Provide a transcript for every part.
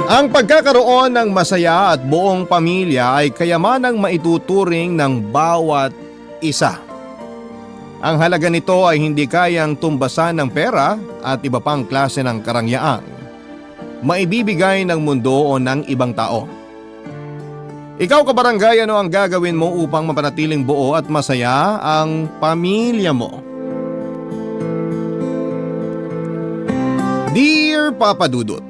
Ang pagkakaroon ng masaya at buong pamilya ay kayamanang maituturing ng bawat isa. Ang halaga nito ay hindi kayang tumbasan ng pera at iba pang klase ng karangyaan maibibigay ng mundo o ng ibang tao. Ikaw kabarangay, ano ang gagawin mo upang mapanatiling buo at masaya ang pamilya mo? Dear Papa Dudut,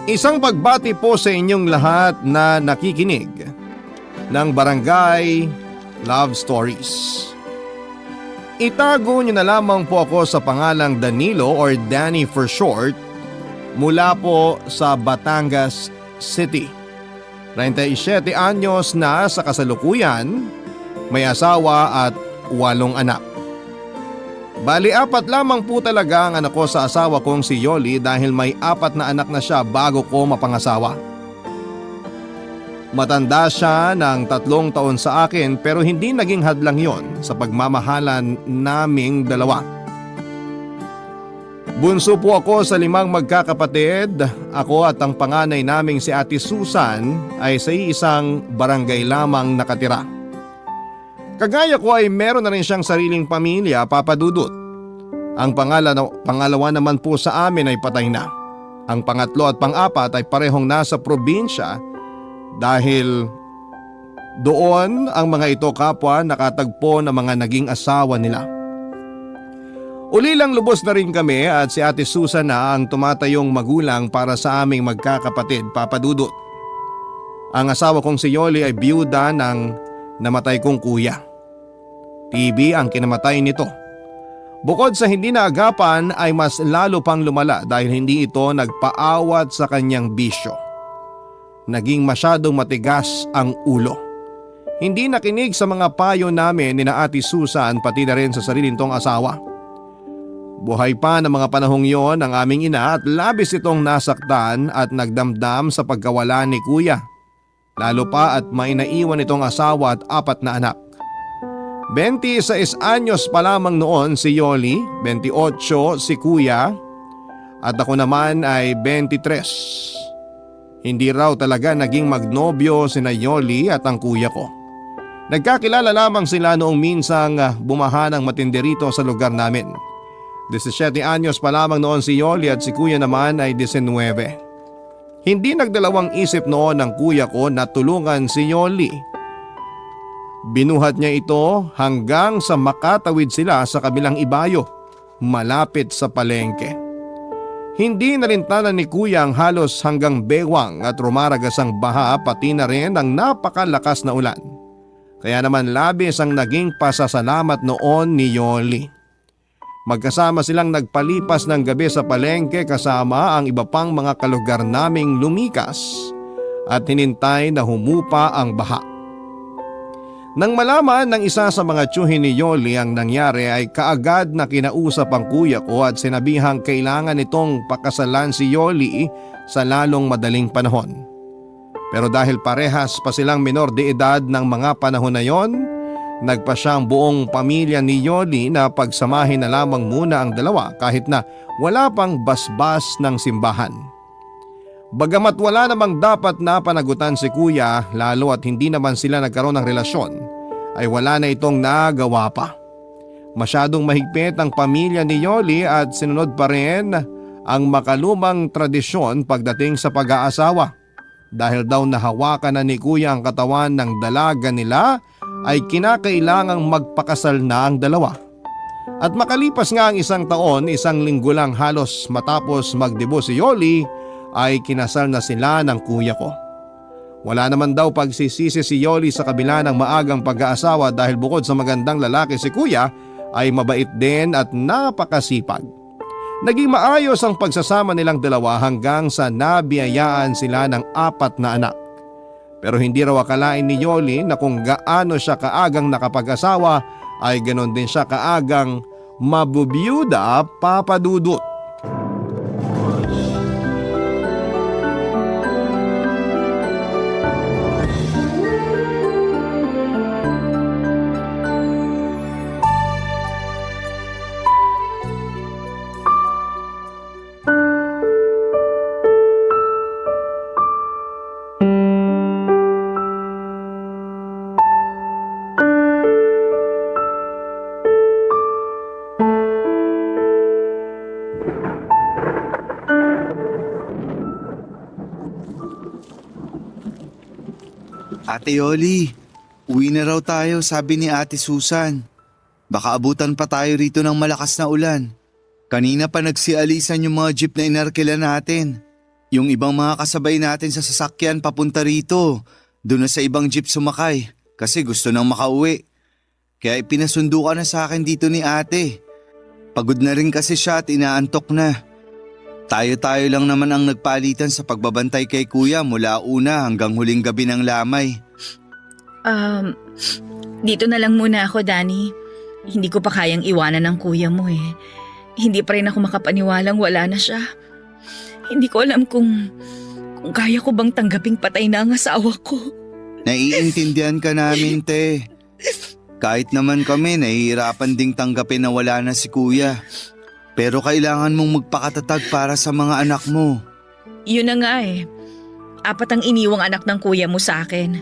isang pagbati po sa inyong lahat na nakikinig ng Barangay Love Stories. Itago niyo na lamang po ako sa pangalang Danilo or Danny for short mula po sa Batangas City. 37 anyos na sa kasalukuyan, may asawa at 8 anak. Bali 4 lamang po talaga ang anak ko sa asawa kong si Yoli dahil may 4 na anak na siya bago ko mapangasawa. Matanda siya ng 3 taon sa akin pero hindi naging hadlang yon sa pagmamahalan naming dalawa. Bunso po ako sa 5 magkakapatid. Ako at ang panganay naming si Ate Susan ay sa isang barangay lamang nakatira. Kagaya ko ay meron na rin siyang sariling pamilya, Papa Dudut. Ang pangalawa naman po sa amin ay patay na. Ang pangatlo at pang-4 ay parehong nasa probinsya dahil doon ang mga ito kapwa nakatagpo ng mga naging asawa nila. Ulilang lubos na rin kami at si Ate Susan na ang tumatayong magulang para sa aming magkakapatid, Papa Dudut. Ang asawa kong si Yoli ay biyuda ng namatay kong kuya. TB ang kinamatay nito. Bukod sa hindi naagapan ay mas lalo pang lumala dahil hindi ito nagpaawat sa kanyang bisyo. Naging masyadong matigas ang ulo. Hindi nakinig sa mga payo namin ni na Ate Susan pati na rin sa sarili nitong asawa. Buhay pa ng mga panahong yon ang aming ina at labis itong nasaktan at nagdamdam sa pagkawala ni kuya. Lalo pa at may naiwan itong asawa at 4 na anak. 26 anyos pa lamang noon si Yoli, 28 si kuya at ako naman ay 23. Hindi raw talaga naging magnobyo sina Yoli at ang kuya ko. Nagkakilala lamang sila noong minsang bumaha ng matindi rito sa lugar namin. 17 anyos pa lamang noon si Yoli at si kuya naman ay 19. Hindi nagdalawang isip noon ng kuya ko na tulungan si Yoli. Binuhat niya ito hanggang sa makatawid sila sa kabilang ibayo, malapit sa palengke. Hindi narintanan ni kuya ang halos hanggang bewang at rumaragas ang baha pati na rin ang napakalakas na ulan. Kaya naman labis ang naging pasasalamat noon ni Yoli. Magkasama silang nagpalipas ng gabi sa palengke kasama ang iba pang mga kalugar naming lumikas at hinintay na humupa ang baha. Nang malaman ng isa sa mga tiyuhin ni Yoli ang nangyari ay kaagad na kinausap ang kuya ko at sinabihang kailangan itong pakasalan si Yoli sa lalong madaling panahon. Pero dahil parehas pa silang menor de edad ng mga panahon na yon, nagpa siyang buong pamilya ni Yoli na pagsamahin na lamang muna ang dalawa kahit na wala pang basbas ng simbahan. Bagamat wala namang dapat na panagutan si kuya lalo at hindi naman sila nagkaroon ng relasyon, ay wala na itong nagawa pa. Masyadong mahigpit ang pamilya ni Yoli at sinunod pa rin ang makalumang tradisyon pagdating sa pag-aasawa. Dahil daw nahawakan na ni kuya ang katawan ng dalaga nila ay kinakailangang magpakasal na ang dalawa. At makalipas nga ang 1 taon, 1 linggo lang halos matapos magdebo si Yoli ay kinasal na sila ng kuya ko. Wala naman daw pagsisisi si Yoli sa kabila ng maagang pag-aasawa dahil bukod sa magandang lalaki si kuya ay mabait din at napakasipag. Naging maayos ang pagsasama nilang dalawa hanggang sa nabiyayaan sila ng 4 na anak. Pero hindi raw akalain ni Yoli na kung gaano siya kaagang nakapag-asawa ay ganon din siya kaagang mabubiyuda, Papa Dudut. Ate Yoli, uwi na raw tayo, sabi ni Ate Susan. Baka abutan pa tayo rito ng malakas na ulan. Kanina pa nagsialisan yung mga jeep na inarkila natin. Yung ibang mga kasabay natin sa sasakyan papunta rito. Doon na sa ibang jeep sumakay kasi gusto nang makauwi. Kaya ipinasundo ka na sa akin dito ni ate. Pagod na rin kasi siya at inaantok na. Tayo-tayo lang naman ang nagpalitan sa pagbabantay kay kuya mula una hanggang huling gabi ng lamay. Dito na lang muna ako, Danny. Hindi ko pa kayang iwanan ng kuya mo eh. Hindi pa rin ako makapaniwalang wala na siya. Hindi ko alam kung kaya ko bang tanggaping patay na ang asawa ko. Naiintindihan ka namin, te. Kahit naman kami, nahihirapan ding tanggapin na wala na si kuya. Pero kailangan mong magpakatatag para sa mga anak mo. Yun na nga eh. 4 ang iniwang anak ng kuya mo sa akin.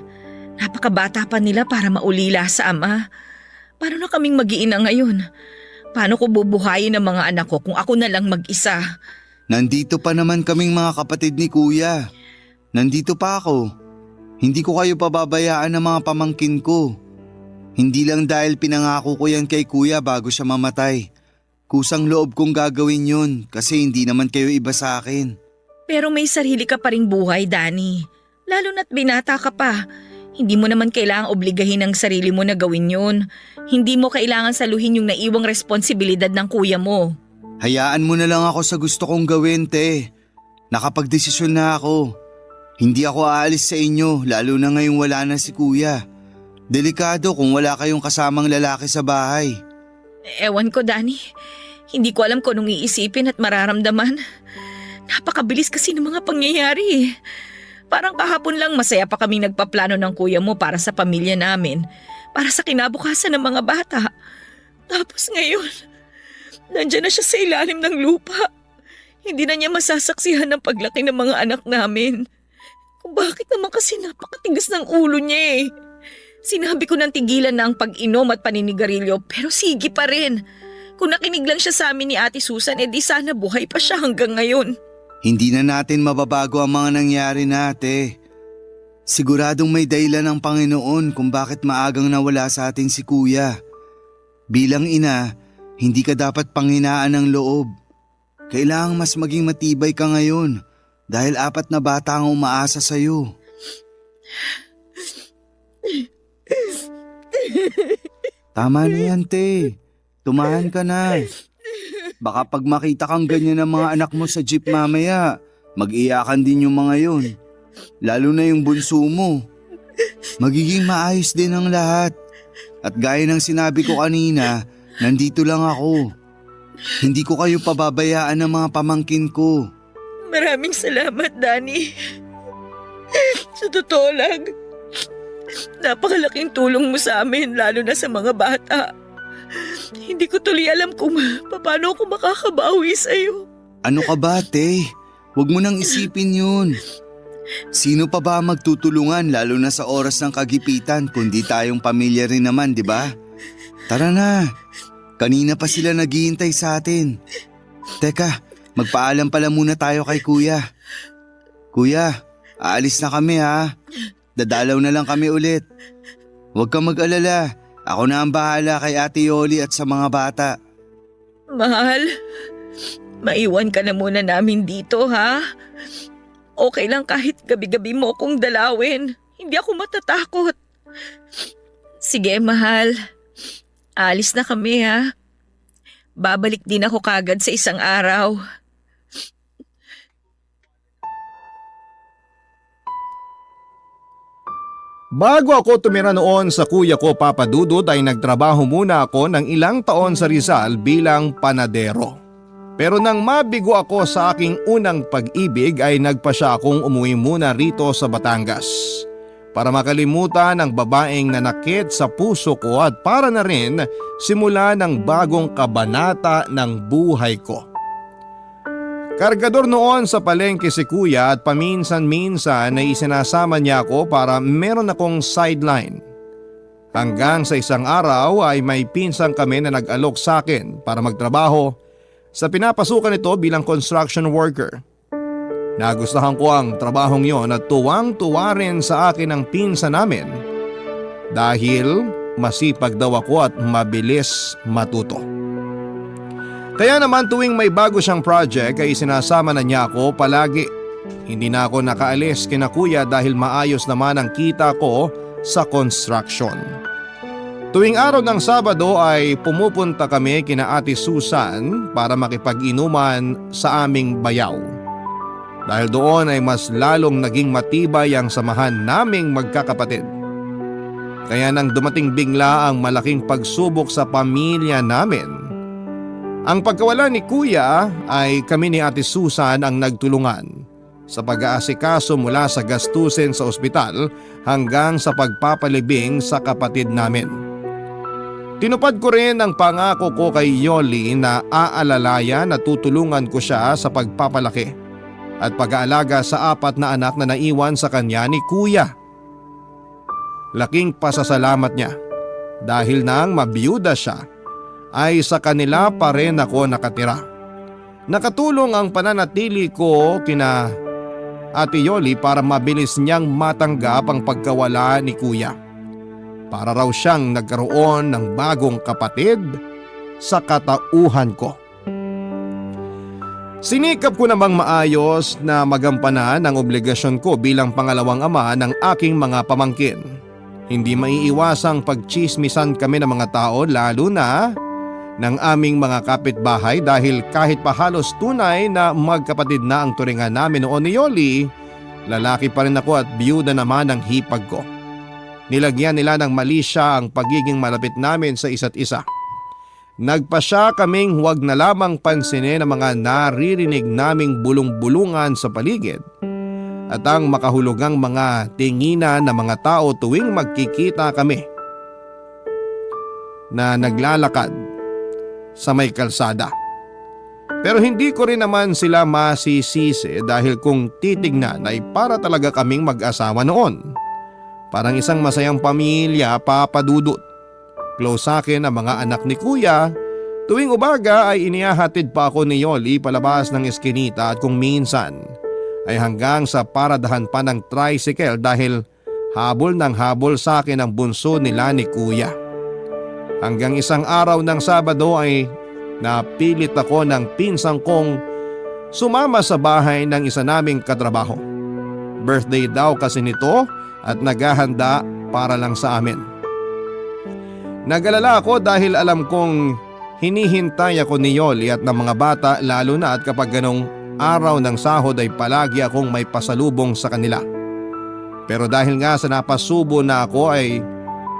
Napakabata pa nila para maulila sa ama. Paano na kaming mag-iina ngayon? Paano ko bubuhayin ang mga anak ko kung ako na lang mag-isa? Nandito pa naman kaming mga kapatid ni kuya. Nandito pa ako. Hindi ko kayo pababayaan ng mga pamangkin ko. Hindi lang dahil pinangako ko yan kay kuya bago siya mamatay. Kusang loob kong gagawin yun kasi hindi naman kayo iba sa akin. Pero may sarili ka pa ring buhay, Danny. Lalo na't binata ka pa. Hindi mo naman kailangang obligahin ang sarili mo na gawin yun. Hindi mo kailangan saluhin yung naiwang responsibilidad ng kuya mo. Hayaan mo na lang ako sa gusto kong gawin, te. Nakapagdesisyon na ako. Hindi ako aalis sa inyo lalo na ngayong wala na si kuya. Delikado kung wala kayong kasamang lalaki sa bahay. Ewan ko, Danny. Hindi ko alam kung anong iisipin at mararamdaman. Napakabilis kasi ng mga pangyayari. Parang kahapon lang masaya pa kaming nagpaplano ng kuya mo para sa pamilya namin. Para sa kinabukasan ng mga bata. Tapos ngayon, nandiyan na siya sa ilalim ng lupa. Hindi na niya masasaksihan ng paglaki ng mga anak namin. Kung bakit naman kasi napakatigas ng ulo niya eh. Sinabi ko nang tigilan na ang pag-inom at paninigarilyo pero sige pa rin. Kung nakinig lang siya sa amin ni Ate Susan, edi sana buhay pa siya hanggang ngayon. Hindi na natin mababago ang mga nangyari nate. Siguradong may dahilan ng Panginoon kung bakit maagang nawala sa atin si kuya. Bilang ina, hindi ka dapat panghinaan ng loob. Kailangang mas maging matibay ka ngayon dahil 4 na bata ang umaasa sa'yo. Tama na yan, te. Tumahan ka na. Baka pag makita kang ganyan ng mga anak mo sa jeep mamaya, mag-iyakan din yung mga yun. Lalo na yung bunso mo. Magiging maayos din ang lahat. At gaya ng sinabi ko kanina, nandito lang ako. Hindi ko kayo pababayaan ng mga pamangkin ko. Maraming salamat, Danny. Sa totoo lang, napakalaking tulong mo sa amin lalo na sa mga bata. Hindi ko tuloy alam kung paano ako makakabawi sa'yo. Ano ka ba, te? Huwag mo nang isipin yun. Sino pa ba magtutulungan lalo na sa oras ng kagipitan kundi tayong pamilya rin naman, di ba? Tara na. Kanina pa sila naghihintay sa atin. Teka, magpaalam pala muna tayo kay kuya. Kuya, aalis na kami ha. Dadalaw na lang kami ulit. Huwag kang mag-alala. Ako na ang bahala kay Ate Yoli at sa mga bata. Mahal, maiwan ka na muna namin dito ha. Okay lang kahit gabi-gabi mo akong dalawin. Hindi ako matatakot. Sige mahal, alis na kami ha. Babalik din ako kagad sa isang araw. Bago ako tumira noon sa kuya ko Papa Dudut ay nagtrabaho muna ako ng ilang taon sa Rizal bilang panadero. Pero nang mabigo ako sa aking unang pag-ibig ay nagpasya akong umuwi muna rito sa Batangas. Para makalimutan ang babaeng nanakit sa puso ko at para na rin simula ng bagong kabanata ng buhay ko. Kargador noon sa palengke si kuya at paminsan-minsan ay isinasama niya ako para meron akong sideline. Hanggang sa isang araw ay may pinsang kami na nag-alok sa akin para magtrabaho sa pinapasukan nito bilang construction worker. Nagustuhan ko ang trabahong yon at tuwang-tuwa rin sa akin ang pinsan namin dahil masipag daw ako at mabilis matuto. Kaya naman tuwing may bago siyang project ay sinasama na niya ako palagi. Hindi na ako nakaalis kina kuya dahil maayos naman ang kita ko sa construction. Tuwing araw ng Sabado ay pumupunta kami kina Ate Susan para makipag-inuman sa aming bayaw. Dahil doon ay mas lalong naging matibay ang samahan naming magkakapatid. Kaya nang dumating bigla ang malaking pagsubok sa pamilya namin, ang pagkawala ni Kuya ay kami ni Ate Susan ang nagtulungan sa pag-aasikaso mula sa gastusin sa ospital hanggang sa pagpapalibing sa kapatid namin. Tinupad ko rin ang pangako ko kay Yoli na aalalayan at tutulungan ko siya sa pagpapalaki at pag-aalaga sa 4 na anak na naiwan sa kanya ni Kuya. Laking pasasalamat niya dahil nang mabiyuda siya ay sa kanila pa rin ako nakatira. Nakatulong ang pananatili ko kina Ate Yoli para mabilis niyang matanggap ang pagkawala ni Kuya. Para raw siyang nagkaroon ng bagong kapatid sa katauhan ko. Sinikap ko namang maayos na magampanan ang obligasyon ko bilang pangalawang ama ng aking mga pamangkin. Hindi maiiwasang pagtsismisan kami ng mga tao lalo na ng aming mga kapitbahay dahil kahit pa halos tunay na magkapatid na ang turingan namin noon ni Yoli, lalaki pa rin ako at biyuda naman ang hipag ko. Nilagyan nila ng mali siya ang pagiging malapit namin sa isa't isa. Nagpasya kaming huwag na lamang pansinin ang mga naririnig naming bulong-bulungan sa paligid at ang makahulugang mga tinginan ng mga tao tuwing magkikita kami na naglalakad sa may kalsada. Pero hindi ko rin naman sila masisisi dahil kung titignan ay para talaga kaming mag-asawa noon. Parang isang masayang pamilya, Papa Dudut. Close sa akin ang mga anak ni Kuya. Tuwing umaga ay inihahatid pa ako ni Yoli palabas ng eskinita at kung minsan ay hanggang sa paradahan pa ng tricycle dahil habol ng habol sa akin ang bunso nila ni Kuya. Hanggang isang araw ng Sabado ay napilit ako ng pinsang kong sumama sa bahay ng isa naming katrabaho. Birthday daw kasi nito at naghahanda para lang sa amin. Nag-alala ako dahil alam kong hinihintay ako ni Yoli at ng mga bata lalo na at kapag ganong araw ng sahod ay palagi akong may pasalubong sa kanila. Pero dahil nga sa napasubo na ako ay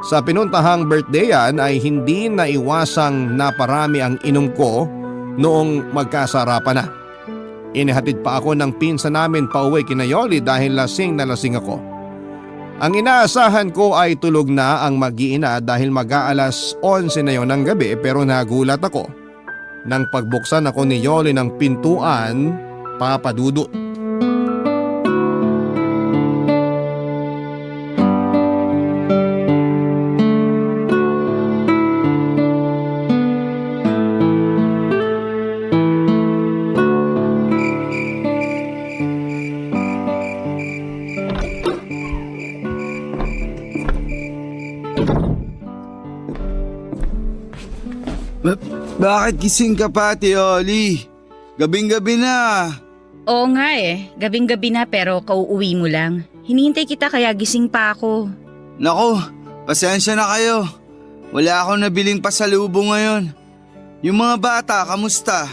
sa pinuntahang birthdayan ay hindi naiwasang naparami ang inom ko noong magkasarapan na. Inihatid pa ako ng pinsan namin pauwi kina Yoli dahil lasing na lasing ako. Ang inaasahan ko ay tulog na ang mag-iina dahil mag-aalas 11 na yon ng gabi pero nagulat ako nang pagbuksan ako ni Yoli ng pintuan, Papa Dudut. Bakit gising ka pa, Ate Yoli? Gabing-gabi na. Oo nga gabing-gabi na pero kauuwi mo lang. Hinihintay kita kaya gising pa ako. Naku, pasensya na kayo. Wala akong nabiling pasalubong ngayon. Yung mga bata, kamusta?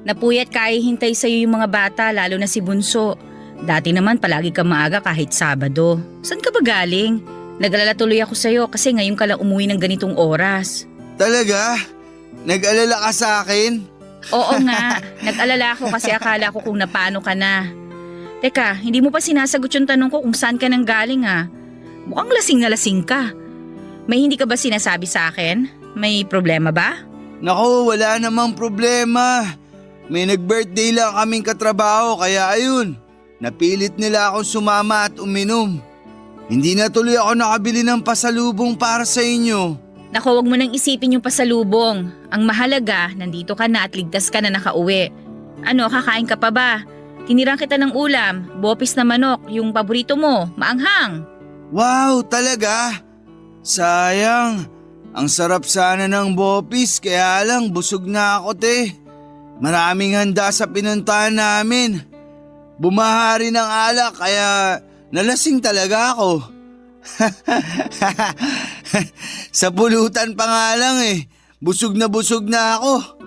Napuyat kaya hintay sa'yo yung mga bata lalo na si Bunso. Dati naman palagi ka maaga kahit Sabado. Saan ka ba galing? Nag-alala tuloy ako sa'yo kasi ngayon ka lang umuwi ng ganitong oras. Talaga? Nag-alala ka sa akin? Oo nga, nag-alala ako kasi akala ko kung napano ka na. Teka, hindi mo pa sinasagot yung tanong ko kung saan ka nang galing ah. Mukhang lasing na lasing ka. May hindi ka ba sinasabi sa akin? May problema ba? Naku, wala namang problema. May nag-birthday lang kaming katrabaho kaya ayun, napilit nila akong sumama at uminom. Hindi na tuloy ako nakabili ng pasalubong para sa inyo. Naku, wag mo nang isipin yung pasalubong. Ang mahalaga, nandito ka na at ligtas ka na nakauwi. Ano, kakain ka pa ba? Tinirang kita ng ulam, bopis na manok, yung paborito mo, maanghang. Wow, talaga? Sayang. Ang sarap sana ng bopis, kaya lang busog na ako, te. Maraming handa sa pinuntahan namin. Bumaha rin ng alak kaya nalasing talaga ako. Sa pulutan pa nga lang busog na ako.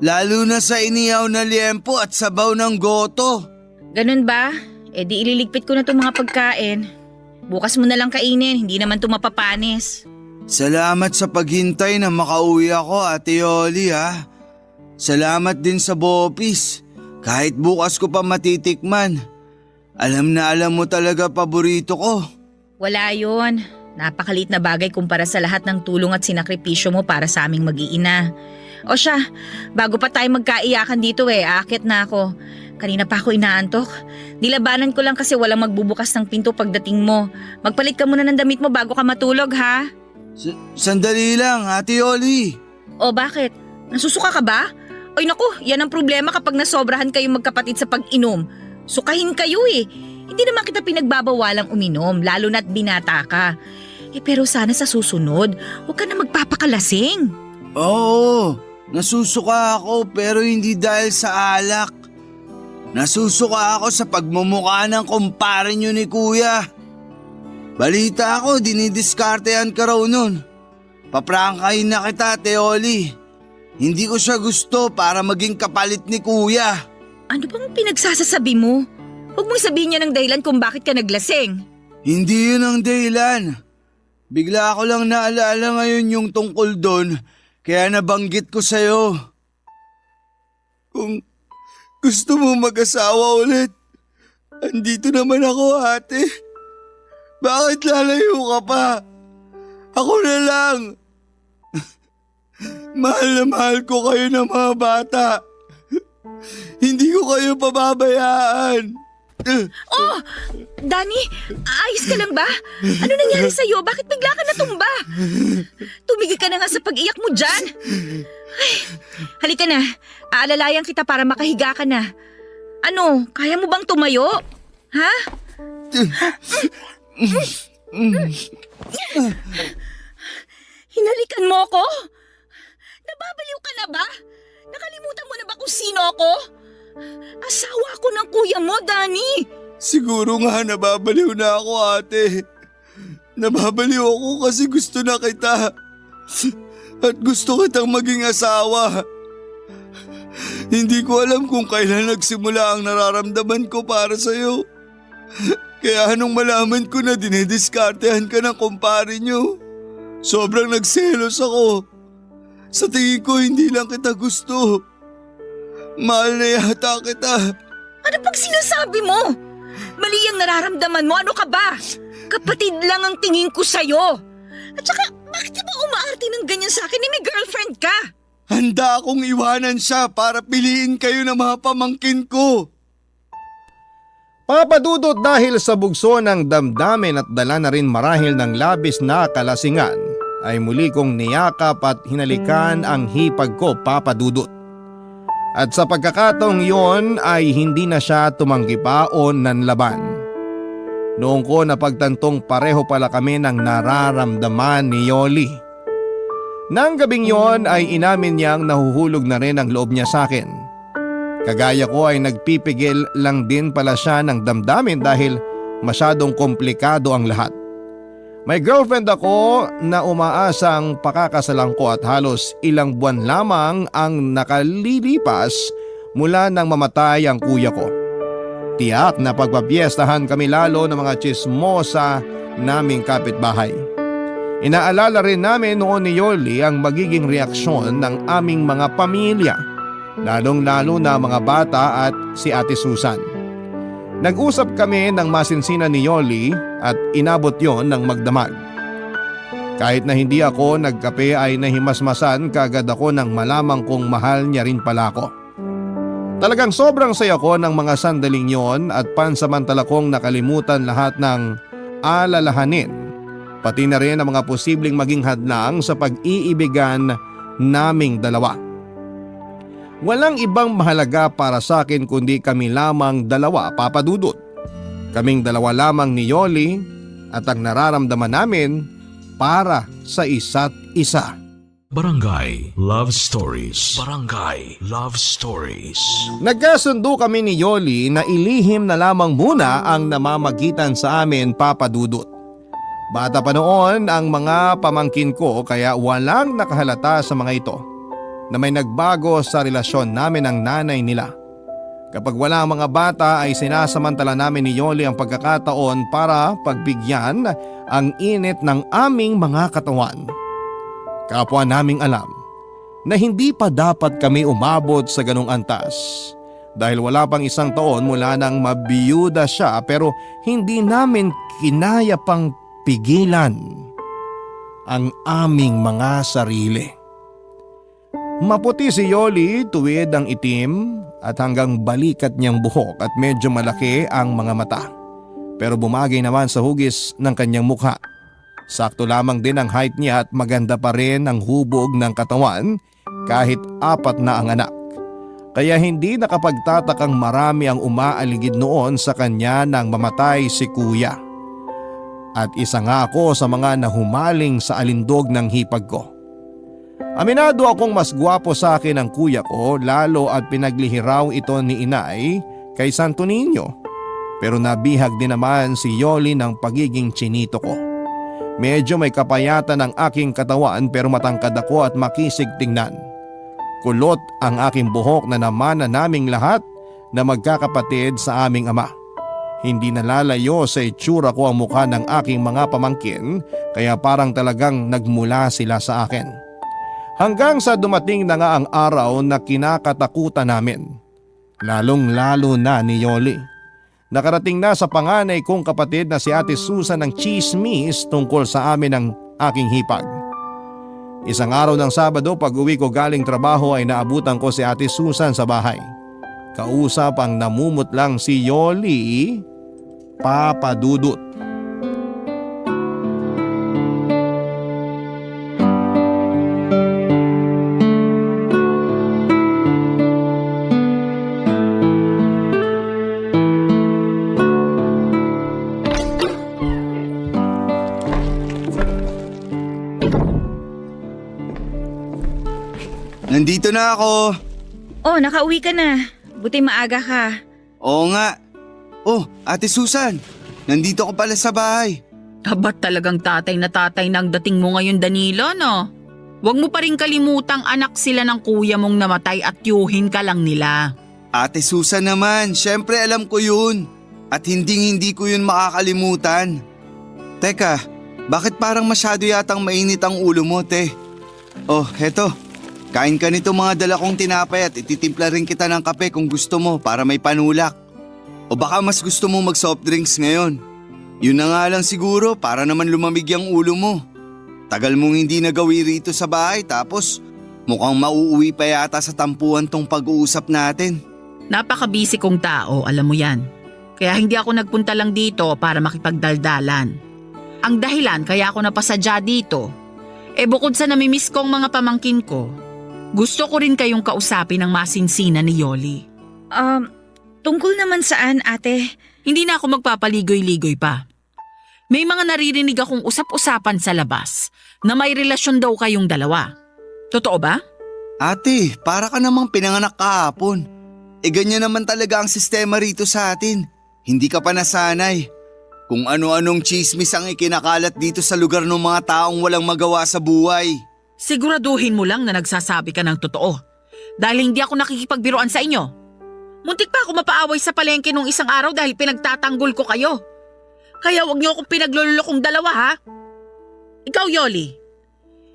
Lalo na sa inihaw na liempo at sabaw ng goto. Ganun ba? E di ililigpit ko na itong mga pagkain. Bukas mo na lang kainin, hindi naman ito mapapanis. Salamat sa paghintay na makauwi ako, Ate Yoli ha. Salamat din sa bopis. Kahit bukas ko pa matitikman. Alam na alam mo talaga paborito ko. Wala yon. Napakaliit na bagay kumpara sa lahat ng tulong at sinakripisyo mo para sa aming mag-iina. O siya, bago pa tayo magkaiyakan dito aakit na ako. Kanina pa ako inaantok. Nilabanan ko lang kasi walang magbubukas ng pinto pagdating mo. Magpalit ka muna ng damit mo bago ka matulog ha. Sandali lang, Ate Yoli. O bakit? Nasusuka ka ba? Oy naku, yan ang problema kapag nasobrahan kayong magkapatid sa pag-inom. Sukahin kayo Hindi naman kita pinagbabawalang uminom, lalo na't binata ka. Pero sana sa susunod, huwag ka na magpapakalasing. Oo, nasusuka ako pero hindi dahil sa alak. Nasusuka ako sa pagmumukha ng kumpare nyo ni Kuya. Balita ako, dinidiskartehan ka raw nun. Paprangkahin na kita, Teoli. Hindi ko siya gusto para maging kapalit ni Kuya. Ano bang pinagsasasabi mo? Huwag mong sabihin niya ng dahilan kung bakit ka naglasing. Hindi yun ang dahilan. Bigla ko lang naalala ngayon yung tungkol doon, kaya nabanggit ko sa'yo. Kung gusto mo mag-asawa ulit, andito naman ako, ate. Bakit lalayo ka pa? Ako na lang. Mahal na mahal ko kayo ng mga bata. Hindi ko kayo pababayaan. Oh! Danny, ayos ka lang ba? Ano nangyari sa'yo? Bakit bigla ka natumba? Tumigil ka na nga sa pag-iyak mo dyan. Ay, halika na. Aalalayan kita para makahiga ka na. Ano, kaya mo bang tumayo? Ha? Hinalikan mo ko? Nababaliw ka na ba? Nakalimutan mo na ba kung sino ako? Asawa ko ng kuya mo, Danny. Siguro nga nababaliw na ako, ate. Nababaliw ako kasi gusto na kita. At gusto kitang maging asawa. Hindi ko alam kung kailan nagsimula ang nararamdaman ko para sa'yo. Kaya nung malaman ko na dinidiskartehan ka ng kumpare nyo, sobrang nagselos ako. Sa tingin ko hindi lang kita gusto. Mahal na yata kita. Ano pag sinasabi mo? Mali ang nararamdaman mo, ano ka ba? Kapatid lang ang tingin ko sa'yo. At saka, bakit ka ba umaarte ng ganyan sa akin? May girlfriend ka. Handa akong iwanan siya para piliin kayo ng mga pamangkin ko. Papadudot dahil sa bugso ng damdamin at dala na rin marahil ng labis na kalasingan, ay muli kong niyakap at hinalikan ang hipag ko, Papadudot. At sa pagkakataong yon ay hindi na siya tumanggi pa o nanlaban. Noong ko napagtantong pareho pala kami ng nararamdaman ni Yoli. Nang gabing yon ay inamin niyang nahuhulog na rin ang loob niya sa akin. Kagaya ko ay nagpipigil lang din pala siya ng damdamin dahil masyadong komplikado ang lahat. May girlfriend ako na umaasang pakakasalan ko at halos ilang buwan lamang ang nakalilipas mula nang mamatay ang kuya ko. Tiyak na pagpapiestahan kami lalo ng mga tsismosa naming kapitbahay. Inaalala rin namin noon ni Yoli ang magiging reaksyon ng aming mga pamilya, lalong-lalo na mga bata at si Ate Susan. Nag-usap kami ng masinsinan ni Yoli at inabot yon ng magdamag. Kahit na hindi ako nagkape ay nahimasmasan kagad ako nang malamang kong mahal niya rin pala ako. Talagang sobrang saya ko ng mga sandaling yon at pansamantala kong nakalimutan lahat ng alalahanin, pati na rin ang mga posibleng maging hadlang sa pag-iibigan naming dalawa. Walang ibang mahalaga para sa akin kundi kami lamang dalawa, Papa Dudut. Kaming dalawa lamang ni Yoli at ang nararamdaman namin para sa isa't isa. Barangay Love Stories. Barangay Love Stories. Nagkasundo kami ni Yoli na ilihim na lamang muna ang namamagitan sa amin, Papa Dudut. Bata pa noon ang mga pamangkin ko kaya walang nakahalata sa mga ito na may nagbago sa relasyon namin ng nanay nila. Kapag wala ang mga bata ay sinasamantala namin ni Yoli ang pagkakataon para pagbigyan ang init ng aming mga katawan. Kapwa naming alam na hindi pa dapat kami umabot sa ganong antas dahil wala pang isang taon mula nang mabiyuda siya pero hindi namin kinaya pang pigilan ang aming mga sarili. Maputi si Yoli, tuwid ang itim at hanggang balikat niyang buhok at medyo malaki ang mga mata. Pero bumagay naman sa hugis ng kanyang mukha. Sakto lamang din ang height niya at maganda pa rin ang hubog ng katawan kahit 4 na ang anak. Kaya hindi nakapagtatakang marami ang umaaligid noon sa kanya nang mamatay si kuya. At isa nga ako sa mga nahumaling sa alindog ng hipag ko. Aminado akong mas gwapo sa akin ang kuya ko lalo at pinaglihiraw ito ni inay kay Santo Niño. Pero nabihag din naman si Yoli ng pagiging chinito ko. Medyo may kapayatan ang aking katawan pero matangkad ako at makisig tingnan. Kulot ang aking buhok na namana naming lahat na magkakapatid sa aming ama. Hindi nalalayo sa itsura ko ang mukha ng aking mga pamangkin kaya parang talagang nagmula sila sa akin. Hanggang sa dumating na nga ang araw na kinakatakutan namin. Lalong-lalo na ni Yoli. Nakarating na sa panganay kong kapatid na si Ate Susan ng chismis tungkol sa amin ng aking hipag. Isang araw ng Sabado pag uwi ko galing trabaho ay naabutan ko si Ate Susan sa bahay. Kausap ang namumutlang si Yoli, Papa Dudut. Nandito na ako. Oh, nakauwi ka na. Buti maaga ka. Oo nga. Oh, Ate Susan, nandito ko pala sa bahay. Ba't talagang tatay na tatay na ang dating mo ngayon, Danilo, no? Huwag mo pa rin kalimutang anak sila ng kuya mong namatay at yuhin ka lang nila. Ate Susan naman, syempre alam ko yun. At hindi ko yun makakalimutan. Teka, bakit parang masyado yatang mainit ang ulo mo, te? Oh, heto. Kain ka nito mga dala kong tinapay at ititimpla rin kita ng kape kung gusto mo para may panulak. O baka mas gusto mo mag soft drinks ngayon. Yun na nga lang siguro para naman lumamig ang ulo mo. Tagal mong hindi nagawi rito sa bahay tapos mukhang mauuwi pa yata sa tampuan tong pag-uusap natin. Napaka-busy kong tao, alam mo yan. Kaya hindi ako nagpunta lang dito para makipagdaldalan. Ang dahilan kaya ako napasadya dito, bukod sa namimiss kong mga pamangkin ko, gusto ko rin kayong kausapin ng masinsinan ni Yoli. Tungkol naman saan, ate? Hindi na ako magpapaligoy-ligoy pa. May mga naririnig akong usap-usapan sa labas na may relasyon daw kayong dalawa. Totoo ba? Ate, para ka namang pinanganak kahapon. Ganyan naman talaga ang sistema rito sa atin. Hindi ka pa nasanay. Kung ano-anong chismis ang ikinakalat dito sa lugar ng mga taong walang magawa sa buhay. Siguraduhin mo lang na nagsasabi ka ng totoo. Dahil hindi ako nakikipagbiruan sa inyo. Muntik pa ako mapaaway sa palengke nung isang araw dahil pinagtatanggol ko kayo. Kaya wag niyo akong pinaglululokong dalawa, ha? Ikaw, Yoli.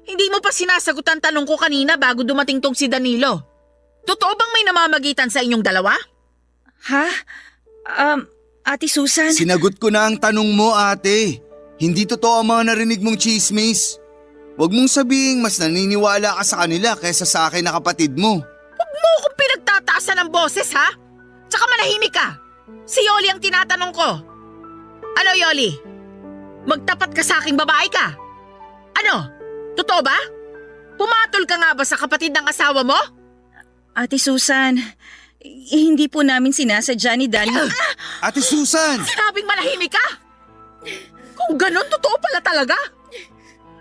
Hindi mo pa sinasagot ang tanong ko kanina bago dumating tong si Danilo. Totoo bang may namamagitan sa inyong dalawa? Ha? Ate Susan? Sinagot ko na ang tanong mo, ate. Hindi totoo ang mga narinig mong chismis. Huwag mong sabihing mas naniniwala ka sa kanila kaysa sa akin na kapatid mo. Huwag mo akong pinagtataasan ng boses, ha? Tsaka manahimik ka. Si Yoli ang tinatanong ko. Ano, Yoli? Magtapat ka sa aking babae ka? Ano? Totoo ba? Pumatol ka nga ba sa kapatid ng asawa mo? Ate Susan, hindi po namin sinasadya ni Danny. Ate Susan! Sinabing manahimik ka! Kung ganun, totoo pala talaga.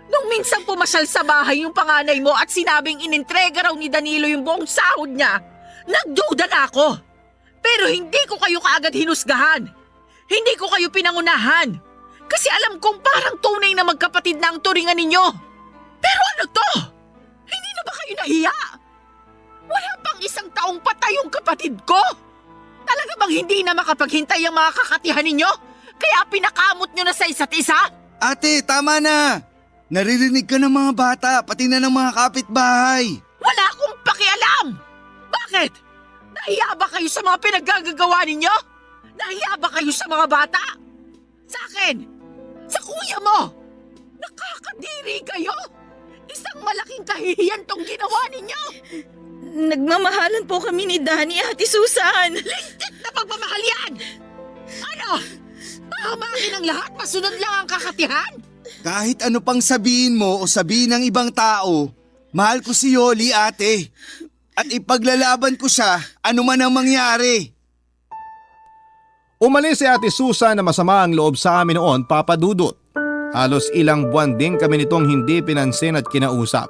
Nung minsan pumasyal sa bahay yung panganay mo at sinabing inintrega raw ni Danilo yung buong sahod niya, nagduda na ako. Pero hindi ko kayo kaagad hinusgahan. Hindi ko kayo pinangunahan. Kasi alam kong parang tunay na magkapatid na ang turingan ninyo. Pero ano to? Hindi na ba kayo nahiya? Wala pang isang taong patay yung kapatid ko. Talaga bang hindi na makapaghintay ang mga kakatihan ninyo? Kaya pinakamot nyo na sa isa't isa? Ate, tama na! Naririnig ka ng mga bata, pati na ng mga kapitbahay. Wala akong pakialam! Bakit? Nahiya ba kayo sa mga pinaggagawa ninyo? Nahiya ba kayo sa mga bata? Sa akin? Sa kuya mo? Nakakadiri kayo? Isang malaking kahihiyan tong ginawa ninyo! Nagmamahalan po kami ni Danny, Ate Susan. Lintik na pagmamahal yan! Ano? Pahamakin ang lahat, masunod lang ang kakatihan? Kahit ano pang sabihin mo o sabihin ng ibang tao, mahal ko si Yoli, ate. At ipaglalaban ko siya, ano man ang mangyari. Umalis si Ate Susan na masama ang loob sa amin noon, Papa Dudut. Halos ilang buwan din kami nitong hindi pinansin at kinausap.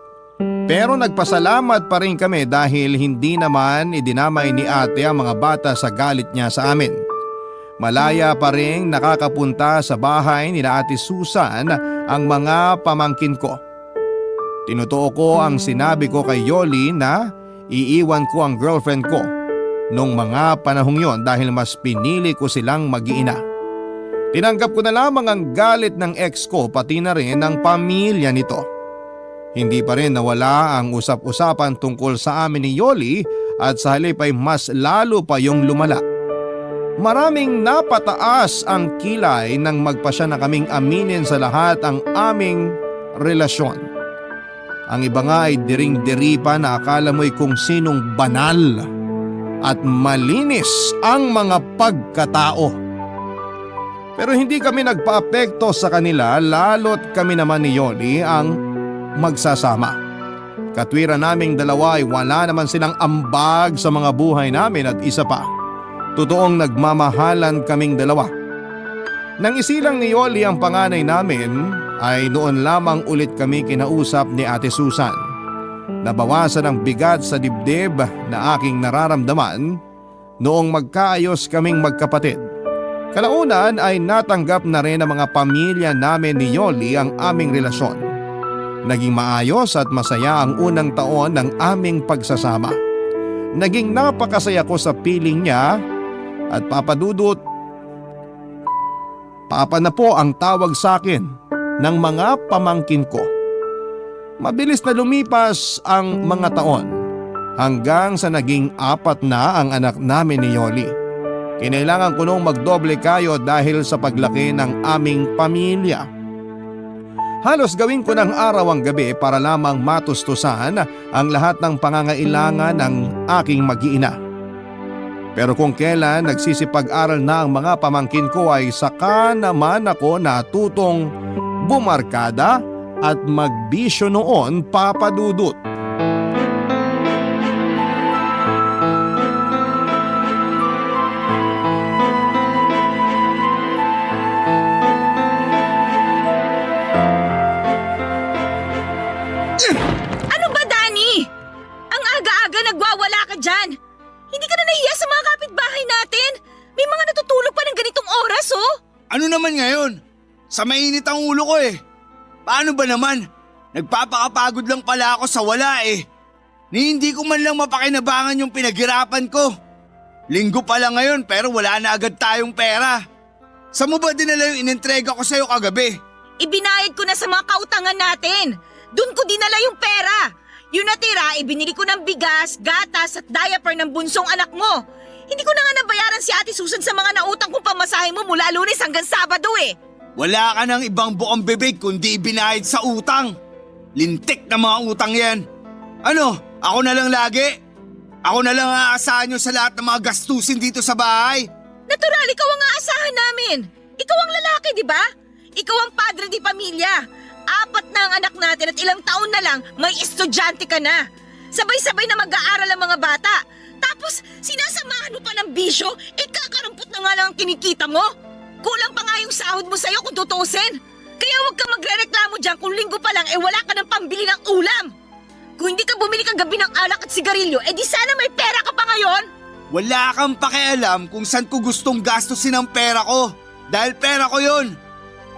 Pero nagpasalamat pa rin kami dahil hindi naman idinamay ni ate ang mga bata sa galit niya sa amin. Malaya pa rin nakakapunta sa bahay nila Ate Susan ang mga pamangkin ko. Tinutuo ko ang sinabi ko kay Yoli na iiwan ko ang girlfriend ko nung mga panahong yon dahil mas pinili ko silang mag-iina. Tinanggap ko na lamang ang galit ng ex ko pati na rin ang pamilya nito. Hindi pa rin nawala ang usap-usapan tungkol sa amin ni Yoli at sa halip ay mas lalo pa yung lumala. Maraming napataas ang kilay nang magpasya na kaming aminin sa lahat ang aming relasyon. Ang iba nga ay diring-diri pa na akala mo'y kung sinong banal at malinis ang mga pagkatao. Pero hindi kami nagpaapekto sa kanila lalo't kami naman ni Yoli ang magsasama. Katwiran naming dalawa ay wala naman silang ambag sa mga buhay namin at isa pa, totoong nagmamahalan kaming dalawa. Nang isilang ni Yoli ang panganay namin ay noon lamang ulit kami kinausap ni Ate Susan. Nabawasan ang bigat sa dibdib na aking nararamdaman noong magkaayos kaming magkapatid. Kalaunan ay natanggap na rin ng mga pamilya namin ni Yoli ang aming relasyon. Naging maayos at masaya ang unang taon ng aming pagsasama. Naging napakasaya ko sa piling niya at Papa Dudut, Papa na po ang tawag sa akin ng mga pamangkin ko. Mabilis na lumipas ang mga taon hanggang sa naging 4 na ang anak namin ni Yoli. Kinailangan ko nung magdoble kayo dahil sa paglaki ng aming pamilya. Halos gawin ko ng araw ang gabi para lamang matustusan ang lahat ng pangangailangan ng aking mag-iina. Pero kung kailan nagsisipag-aral na ang mga pamangkin ko ay saka naman ako natutong bumarkada at magbisyo noon, Papa Dudut. Ano ba, Danny? Ang aga-aga nagwawala ka dyan. Hindi ka na nahiya sa mga kapitbahay natin. May mga natutulog pa ng ganitong oras, oh. Ano naman ngayon? Sa mainit ang ulo ko eh. Paano ba naman? Nagpapakapagod lang pala ako sa wala eh. Ni hindi ko man lang mapakinabangan yung pinaghirapan ko. Linggo pa lang ngayon pero wala na agad tayong pera. Saan mo ba dinala yung inintrega ko sa'yo kagabi? Ibinayad ko na sa mga kautangan natin. Doon ko dinala yung pera. Yung natira, ibinili ko ng bigas, gatas at diaper ng bunsong anak mo. Hindi ko na nga nabayaran si Ate Susan sa mga nautang kong pamasahe mo mula Lunes hanggang Sabado eh. Wala ka ng ibang bukang bibig kundi ibinayad sa utang. Lintik na mga utang yan. Ano, ako na lang lagi? Ako na lang aasahan nyo sa lahat ng mga gastusin dito sa bahay? Natural, ikaw ang aasahan namin. Ikaw ang lalaki, di ba? Ikaw ang padre di pamilya. 4 na ang anak natin at ilang taon na lang may estudyante ka na. Sabay-sabay na mag-aaral ang mga bata. Tapos sinasamahan mo pa ng bisyo, kakarampot na nga lang ang kinikita mo. Kulang pa nga yung sahod mo sa'yo kung tutusin. Kaya huwag kang magre-reklamo dyan kung linggo pa lang wala ka ng pambili ng ulam. Kung hindi ka bumili kagabi ng alak at sigarilyo, di sana may pera ka pa ngayon. Wala kang pakialam kung saan ko gustong gastusin ang pera ko. Dahil pera ko yon.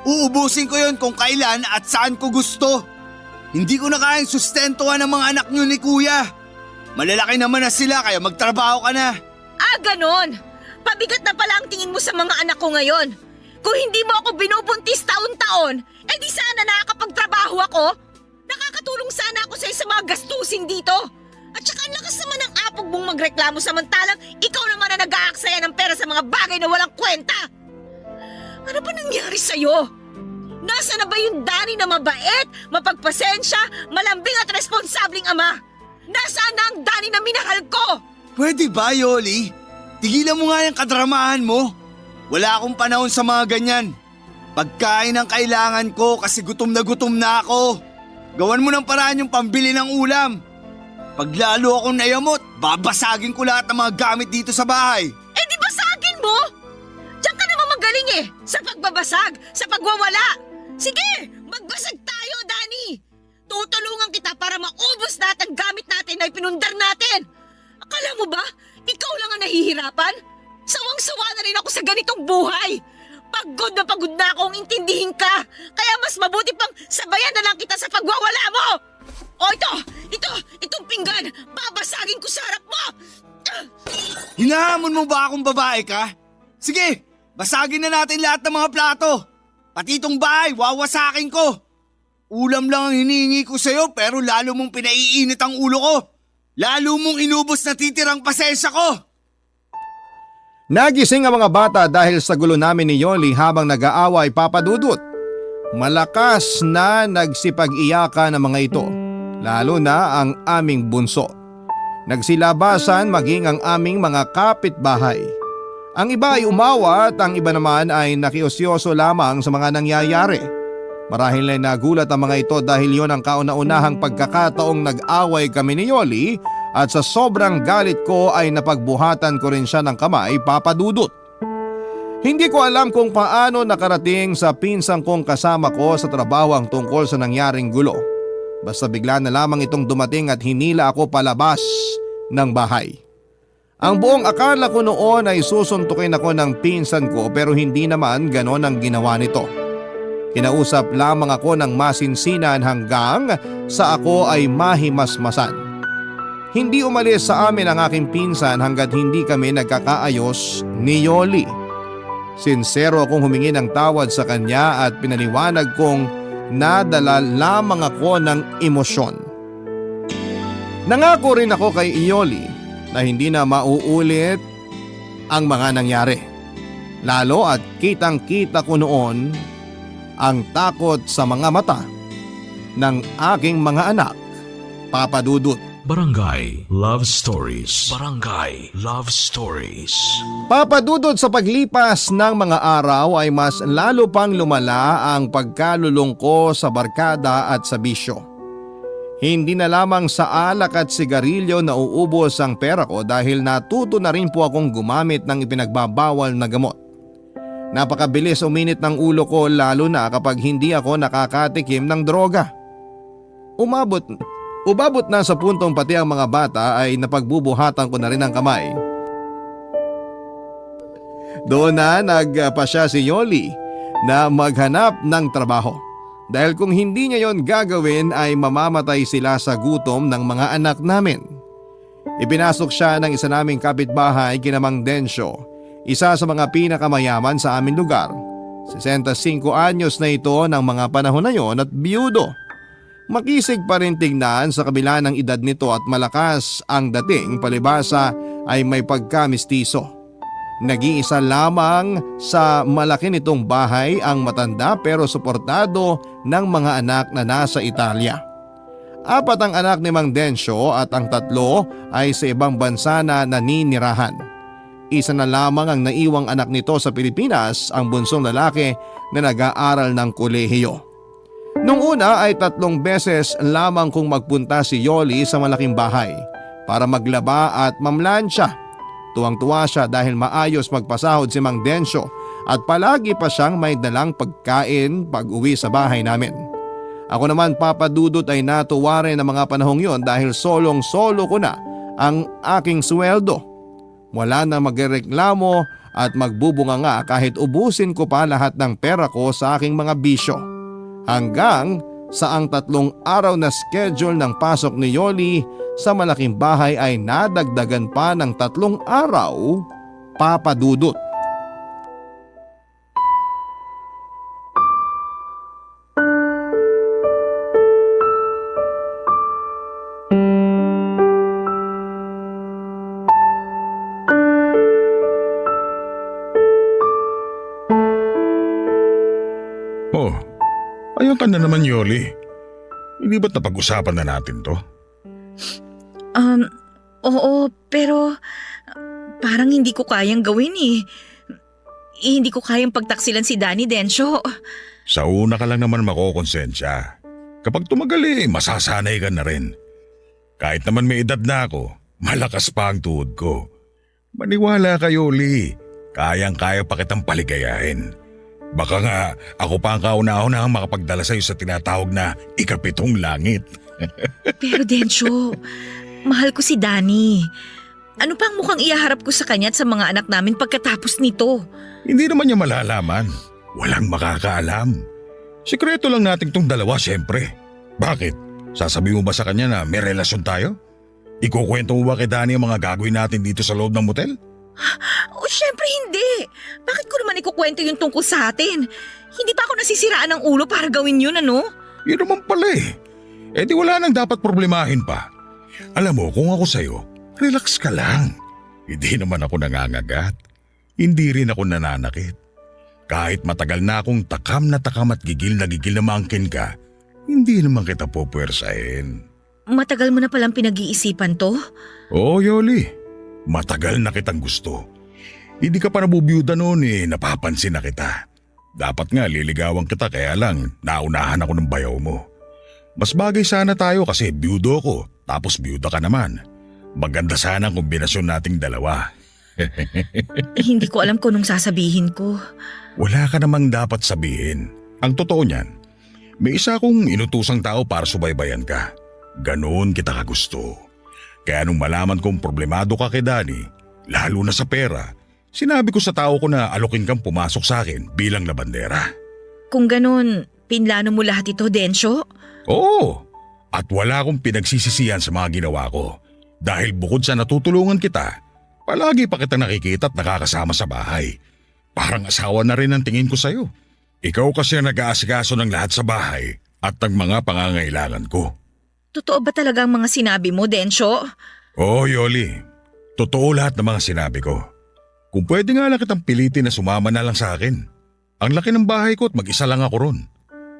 Uubusin ko yon kung kailan at saan ko gusto. Hindi ko na kayang sustentuhan ang mga anak nyo ni Kuya. Malalaki naman na sila kaya magtrabaho ka na. Ganon. Pabigat na pala ang tingin mo sa mga anak ko ngayon. Kung hindi mo ako binubuntis taon-taon, di sana nakakapagtrabaho ako. Nakakatulong sana ako sa mga gastusin dito. At saka ang lakas naman ng apog mong magreklamo samantalang ikaw naman na nag-aaksaya ng pera sa mga bagay na walang kwenta. Ano ba nangyari sa'yo? Nasa na ba yung Danny na mabait, mapagpasensya, malambing at responsabling ama? Nasaan na ang Danny na minahal ko? Pwede ba, Yoli? Tigilan mo nga yung kadramahan mo. Wala akong panahon sa mga ganyan. Pagkain ang kailangan ko kasi gutom na ako. Gawan mo ng paraan yung pambili ng ulam. Pag lalo akong nayamot, babasagin ko lahat ng mga gamit dito sa bahay. Di basagin mo? Diyan ka naman magaling sa pagbabasag, sa pagwawala. Sige, magbasag tayo, Danny. Tutulungan kita para maubos lahat ang gamit natin na ipinundar natin. Akala mo ba, ikaw lang ang nahihirapan? Sawang-sawa na rin ako sa ganitong buhay. Pagod na akong intindihin ka. Kaya mas mabuti pang sabayan na lang kita sa pagwawala mo. O itong pinggan, babasagin ko sa harap mo. Hinahamon mo ba akong babae ka? Sige, basagin na natin lahat ng mga plato. Pati itong bahay, wawasakin ko. Ulam lang ang hinihingi ko sa'yo pero lalo mong pinaiinit ang ulo ko. Lalo mong inubos na titirang pasensya ko. Nagising ang mga bata dahil sa gulo namin ni Yoli habang nag-aaway papadudot. Malakas na nagsipag-iyakan ang mga ito, lalo na ang aming bunso. Nagsilabasan maging ang aming mga kapitbahay. Ang iba ay umawa at ang iba naman ay nakiosyoso lamang sa mga nangyayari. Marahil ay nagulat ang mga ito dahil yon ang kauna-unahang pagkakataong nag-away kami ni Yoli at sa sobrang galit ko ay napagbuhatan ko rin siya ng kamay papadudot. Hindi ko alam kung paano nakarating sa pinsang kong kasama ko sa trabaho ang tungkol sa nangyaring gulo. Basta bigla na lamang itong dumating at hinila ako palabas ng bahay. Ang buong akala ko noon ay susuntukin ako ng pinsan ko pero hindi naman ganon ang ginawa nito. Kinausap lamang ako ng masinsinan hanggang sa ako ay mahimasmasan. Hindi umalis sa amin ang aking pinsan hanggat hindi kami nagkakaayos ni Yoli. Sinsero akong humingi ng tawad sa kanya at pinaliwanag kong nadala lamang ako ng emosyon. Nangako rin ako kay Yoli na hindi na mauulit ang mga nangyari. Lalo at kitang-kita ko noon ang takot sa mga mata ng aking mga anak, papadudot. Barangay Love Stories. Barangay Love Stories. Papadudod sa paglipas ng mga araw ay mas lalo pang lumala ang pagkalulong ko sa barkada at sa bisyo. Hindi na lamang sa alak at sigarilyo na uubos ang pera ko dahil natuto na rin po akong gumamit ng ipinagbabawal na gamot. Napakabilis uminit ng ulo ko lalo na kapag hindi ako nakakatikim ng droga. Umabot na sa puntong pati ang mga bata ay napagbubuhatan ko na rin ang kamay. Doon na nagpasya si Yoli na maghanap ng trabaho. Dahil kung hindi niya yon gagawin ay mamamatay sila sa gutom ng mga anak namin. Ipinasok siya ng isa naming kapitbahay kina Mang Densyo, isa sa mga pinakamayaman sa aming lugar. 65 anyos na ito ng mga panahon na yon at biyudo. Makisig pa rin tignan sa kabila ng edad nito at malakas ang dating palibasa ay may pagkamistiso. Nag-iisa lamang sa malaki nitong bahay ang matanda pero suportado ng mga anak na nasa Italia. 4 ang anak ni Mang Densyo at ang 3 ay sa ibang bansa na naninirahan. Isa na lamang ang naiwang anak nito sa Pilipinas, ang bunsong lalaki na nag-aaral ng kolehiyo. Nung una ay 3 beses lamang kung magpunta si Yoli sa malaking bahay para maglaba at mamlansya. Tuwang-tuwa siya dahil maayos magpasahod si Mang Densyo at palagi pa siyang may dalang pagkain pag uwi sa bahay namin. Ako naman, Papa Dudut, ay natuwa rin ng mga panahong yon dahil solong-solo ko na ang aking sweldo. Wala na magreklamo at magbubunga nga kahit ubusin ko pa lahat ng pera ko sa aking mga bisyo. Hanggang sa ang 3 araw na schedule ng pasok ni Yoli sa malaking bahay ay nadagdagan pa ng 3 araw, Papa Dudut. Oh, ayan ka na naman, Yoli. Hindi ba't napag-usapan na natin to? Oo, pero parang hindi ko kayang gawin eh. Hindi ko kayang pagtaksilan si Danny, Densyo. Sa una ka lang naman makokonsensya. Kapag tumagal masasanay ka na rin. Kahit naman may edad na ako, malakas pa ang tuhod ko. Maniwala ka, Yoli. Kayang-kaya pa kitang paligayahin. Baka nga ako pa ang kauna-una ang makapagdala sa'yo sa tinatawag na ikapitong langit. Pero Densyo, mahal ko si Danny. Ano pang mukhang ihaharap ko sa kanya at sa mga anak namin pagkatapos nito? Hindi naman niya malalaman. Walang makakaalam. Sikreto lang nating tong dalawa, syempre. Bakit? Sasabi mo ba sa kanya na may relasyon tayo? Ikukwento mo ba kay Danny ang mga gagawin natin dito sa loob ng motel? Oh, syempre hindi. Bakit ko naman ikukwento yung tungkol sa atin? Hindi pa ako nasisiraan ng ulo para gawin yun, ano? Yun naman pala Eh di wala nang dapat problemahin pa. Alam mo, kung ako sa'yo, relax ka lang. Hindi naman ako nangangagat. Hindi rin ako nananakit. Kahit matagal na akong takam at gigil na maangkin ka, hindi naman kita pupuwersahin. Matagal mo na palang pinag-iisipan to? Oo, Yoli. Matagal na kitang gusto. Hindi ka pa nabubiyuda noon napapansin na kita. Dapat nga liligawan kita kaya lang naunahan ako ng bayaw mo. Mas bagay sana tayo kasi biyudo ko tapos biyuda ka naman. Maganda sana ang kombinasyon nating dalawa. Hindi ko alam kung anong sasabihin ko. Wala ka namang dapat sabihin. Ang totoo niyan, may isa akong inutusang tao para subaybayan ka. Ganoon kita kagusto. Kaya nung malaman kong problemado ka kay Danny, lalo na sa pera, sinabi ko sa tao ko na alokin kang pumasok sa akin bilang labandera. Kung ganun, pinlano mo lahat ito, Densyo? Oo, at wala akong pinagsisisihan sa mga ginawa ko. Dahil bukod sa natutulungan kita, palagi pa kita nakikita at nakakasama sa bahay. Parang asawa na rin ang tingin ko sa'yo. Ikaw kasi ang nag-aasikaso ng lahat sa bahay at ng mga pangangailangan ko. Totoo ba talaga ang mga sinabi mo, Densyo? Oo, Yoli. Totoo lahat ng mga sinabi ko. Kung pwede nga lang kitang pilitin na sumama na lang sa akin. Ang laki ng bahay ko at mag-isa lang ako ron.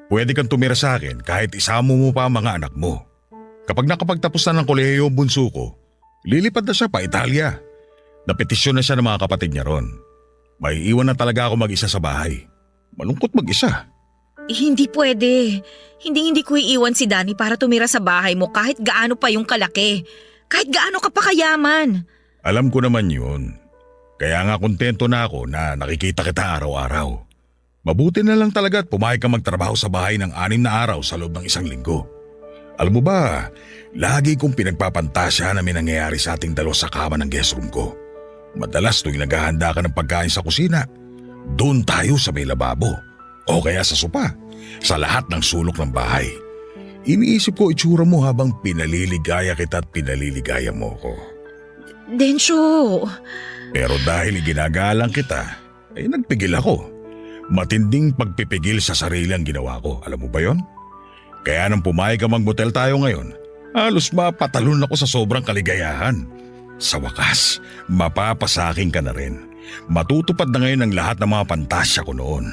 Pwede kang tumira sa akin kahit isama mo pa ang mga anak mo. Kapag nakapagtapos na ng kolehiyo ang bunso ko, lilipad na siya pa Italia. Napetisyon na siya ng mga kapatid niya ron. May iwan na talaga ako mag-isa sa bahay. Malungkot mag-isa. Hindi pwede. Hindi ko iiwan si Danny para tumira sa bahay mo kahit gaano pa yung kalaki. Kahit gaano ka pa kayaman. Alam ko naman yun. Kaya nga kontento na ako na nakikita kita araw-araw. Mabuti na lang talaga at pumayag ka magtrabaho sa bahay ng 6 na araw sa loob ng 1 linggo. Alam mo ba, lagi kong pinagpapantasya na may nangyayari sa ating dalawa sa kama ng guest room ko. Madalas tuwing naghahanda ka ng pagkain sa kusina, doon tayo sa may lababo. O kaya sa sopa, sa lahat ng sulok ng bahay. Iniisip ko itsura mo habang pinaliligaya kita at pinaliligaya mo ko. Densyo! Pero dahil ginagalang kita, ay nagpigil ako. Matinding pagpipigil sa sarili ang ginawa ko. Alam mo ba yon? Kaya nang pumayag ka mag-motel tayo ngayon, halos mapatalon ako sa sobrang kaligayahan. Sa wakas, mapapasaking ka na rin. Matutupad na ngayon ang lahat ng mga pantasya ko noon.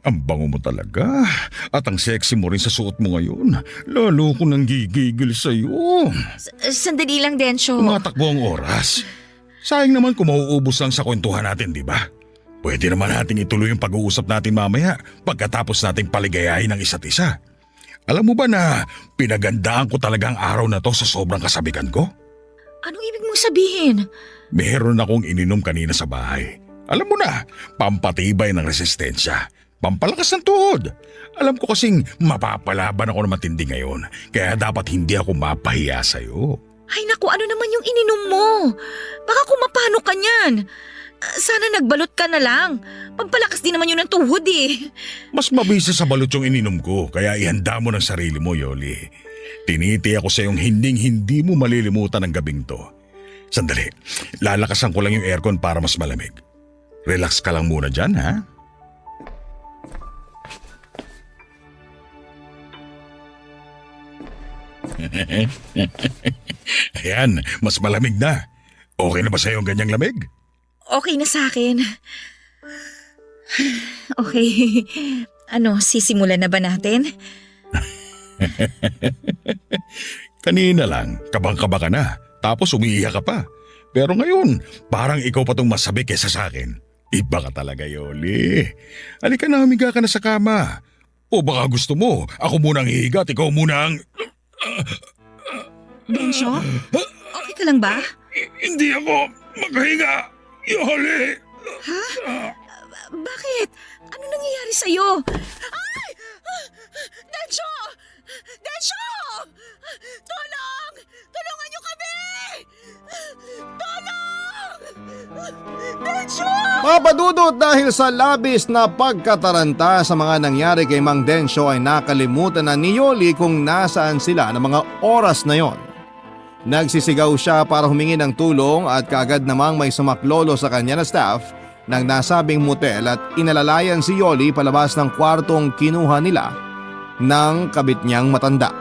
Ang bango mo talaga. At ang sexy mo rin sa suot mo ngayon. Lalo ko nang gigigil sa'yo. Sandali lang, Densyo. Tumatakbo ang oras. Sayang naman kung mauubos lang sa kwentuhan natin, di ba? Pwede naman nating ituloy yung pag-uusap natin mamaya pagkatapos nating paligayahin ang isa't isa. Alam mo ba na pinagandaan ko talaga ang araw na to sa sobrang kasabikan ko? Anong ibig mong sabihin? Meron akong ininom kanina sa bahay. Alam mo na, pampatibay ng resistensya. Pampalakas ng tuhod. Alam ko kasing mapapalaban ako ng matindi ngayon. Kaya dapat hindi ako mapahiya sa'yo. Ay naku, ano naman yung ininom mo? Baka kumapano ka niyan. Sana nagbalot ka na lang. Pampalakas din naman yun ng tuhod eh. Mas mabisa sa balot yung ininom ko. Kaya ihanda mo ng sarili mo, Yoli. Tiniti ako sa yung hindi mo malilimutan ang gabing to. Sandali, lalakasan ko lang yung aircon para mas malamig. Relax ka lang muna dyan, ha? Ayan, mas malamig na. Okay na ba sa'yo ang ganyang lamig? Okay na sa akin. Okay. Ano, sisimulan na ba natin? Kanina lang, kabang-kaba ka na. Tapos umiiyak ka pa. Pero ngayon, parang ikaw pa tong masabi kesa sa akin. Iba ka talaga, Yoli. Halika na, humiga ka na sa kama. O baka gusto mo, ako muna ang hihiga at ikaw muna ang... Densyo? Okay ka lang ba? Hindi ako makahinga, Yoli. Bakit? Ano nangyayari sa'yo? Ay! Densyo! Densyo! Tulong! Tulungan niyo kami! Tulong! Densyo! Papadudot dahil sa labis na pagkataranta sa mga nangyari kay Mang Densyo ay nakalimutan na ni Yoli kung nasaan sila ng mga oras na yon. Nagsisigaw siya para humingi ng tulong at kaagad namang may sumaklolo sa kanya na staff ng nasabing motel at inalalayan si Yoli palabas ng kwartong kinuha nila ng kabit niyang matanda.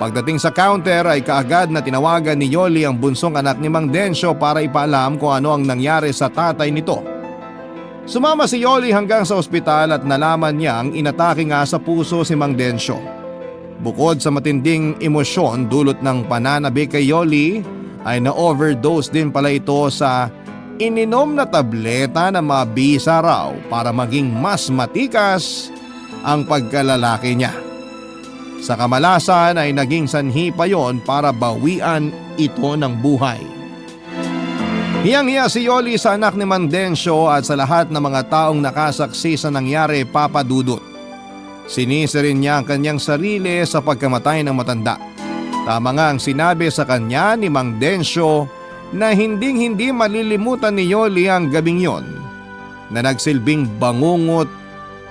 Pagdating sa counter ay kaagad na tinawagan ni Yoli ang bunsong anak ni Mang Densyo para ipaalam kung ano ang nangyari sa tatay nito. Sumama si Yoli hanggang sa ospital at nalaman niyang inatake nga sa puso si Mang Densyo. Bukod sa matinding emosyon dulot ng pananabik kay Yoli ay na-overdose din pala ito sa ininom na tableta na mabisa raw para maging mas matikas ang pagkalalaki niya. Sa kamalasan ay naging sanhi pa yon para bawian ito ng buhay. Hiyang-hiya si Yoli sa anak ni Mang Densyo at sa lahat ng mga taong nakasaksi sa nangyari, Papa Dudut. Sinisi rin niya ang kanyang sarili sa pagkamatay ng matanda. Tama nga ang sinabi sa kanya ni Mang Densyo na hinding-hindi malilimutan ni Yoli ang gabing yon na nagsilbing bangungot